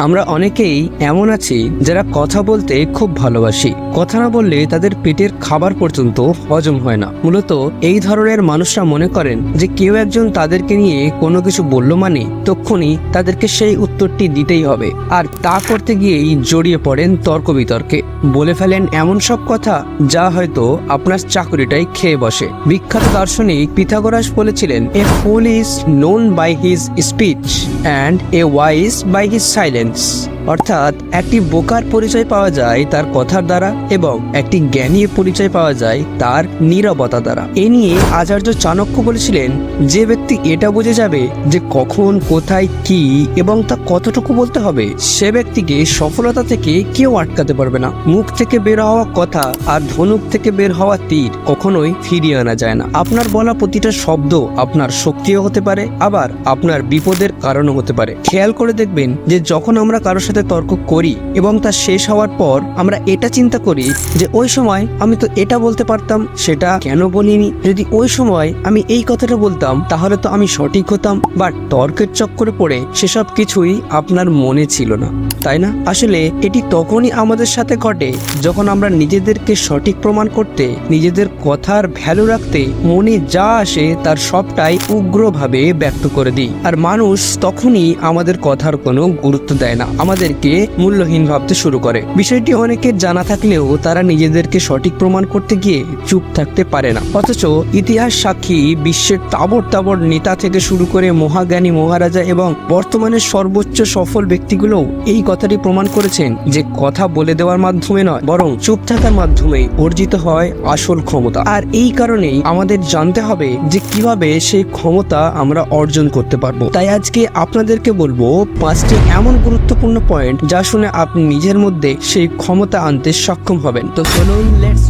আমরা অনেকেই এমন আছি যারা কথা বলতে খুব ভালোবাসি, কথা না বললে তাদের পেটের খাবার পর্যন্ত হজম হয় না। মূলত এই ধরনের মানুষরা মনে করেন যে কেউ একজন তাদেরকে নিয়ে কোনো কিছু বলল মানে তক্ষুনি তাদেরকে সেই উত্তরটি দিতেই হবে, আর তা করতে গিয়েই জড়িয়ে পড়েন তর্ক বিতর্কে। বলে ফেলেন এমন সব কথা যা হয়তো আপনার চাকরিটাই খেয়ে বসে। বিখ্যাত দার্শনিক পিথাগোরাস বলেছিলেন, a fool is known by his speech and a wise by his silence. অর্থাৎ একটি বোকার পরিচয় পাওয়া যায় তার কথার দ্বারা এবং একটি জ্ঞানীর পরিচয় পাওয়া যায় তার নীরবতা দ্বারা। এ নিয়ে আচার্য চাণক্য বলেছিলেন, যে ব্যক্তি এটা বুঝে যাবে যে কখন কোথায় কি এবং তা কতটুকু বলতে হবে, সে ব্যক্তিকে সফলতা থেকে কেউ আটকাতে পারবে না। মুখ থেকে বের হওয়া কথা আর ধনুক থেকে বের হওয়া তীর কখনোই ফিরিয়ে আনা যায় না। আপনার বলা প্রতিটা শব্দ আপনার শক্তিও হতে পারে, আবার আপনার বিপদের কারণও হতে পারে। খেয়াল করে দেখবেন যে যখন আমরা কারোর সাথে তর্ক করি এবং তা শেষ হওয়ার পর আমরা এটা চিন্তা করি যে ওই সময় আমি তো এটা বলতে পারতাম, সেটা কেন বলিনি, যদি ওই সময় আমি এই কথাটা বলতাম তাহলে তো আমি সঠিক হতাম। বাট তর্কের চক্করে পড়ে সেসব কিছুই আপনার মনে ছিল না, তাই না? আসলে এটি তখনই আমাদের সাথে ঘটে যখন আমরা নিজেদেরকে সঠিক প্রমাণ করতে, নিজেদের কথার ভ্যালু রাখতে মনে যা আসে তার সবটাই উগ্রভাবে ব্যক্ত করে দিই, আর মানুষ তখনই আমাদের কথার কোনো গুরুত্ব দেয় না, আমাদেরকে মূল্যহীন ভাবতে শুরু করে। বিষয়টি অনেকের জানা থাকলেও তারা নিজেদেরকে সঠিক প্রমাণ করতে গিয়ে চুপ থাকতে পারে না। অথচ ইতিহাস সাক্ষী বিশ্বের তাবড় তাবড় নেতা থেকে শুরু করে মহাজ্ঞানী মহারাজা এবং বর্তমানের সর্বোচ্চ সফল ব্যক্তিগুলোও এই কথাটি প্রমাণ করেছেন যে কথা বলে দেওয়ার মাধ্যমে নয়, বরং চুপ থাকার মাধ্যমেই অর্জিত হয় আসল ক্ষমতা। আর এই কারণেই আমাদের জানতে হবে যে কিভাবে সেই ক্ষমতা আমরা অর্জন করতে পারবো। তাই আজকে আপনাদেরকে বলবো 5টি এমন গুরুত্বপূর্ণ পয়েন্ট যা শুনে আপনি নিজের মধ্যে সেই ক্ষমতা আনতে সক্ষম হবেন। তো চলুন লেটস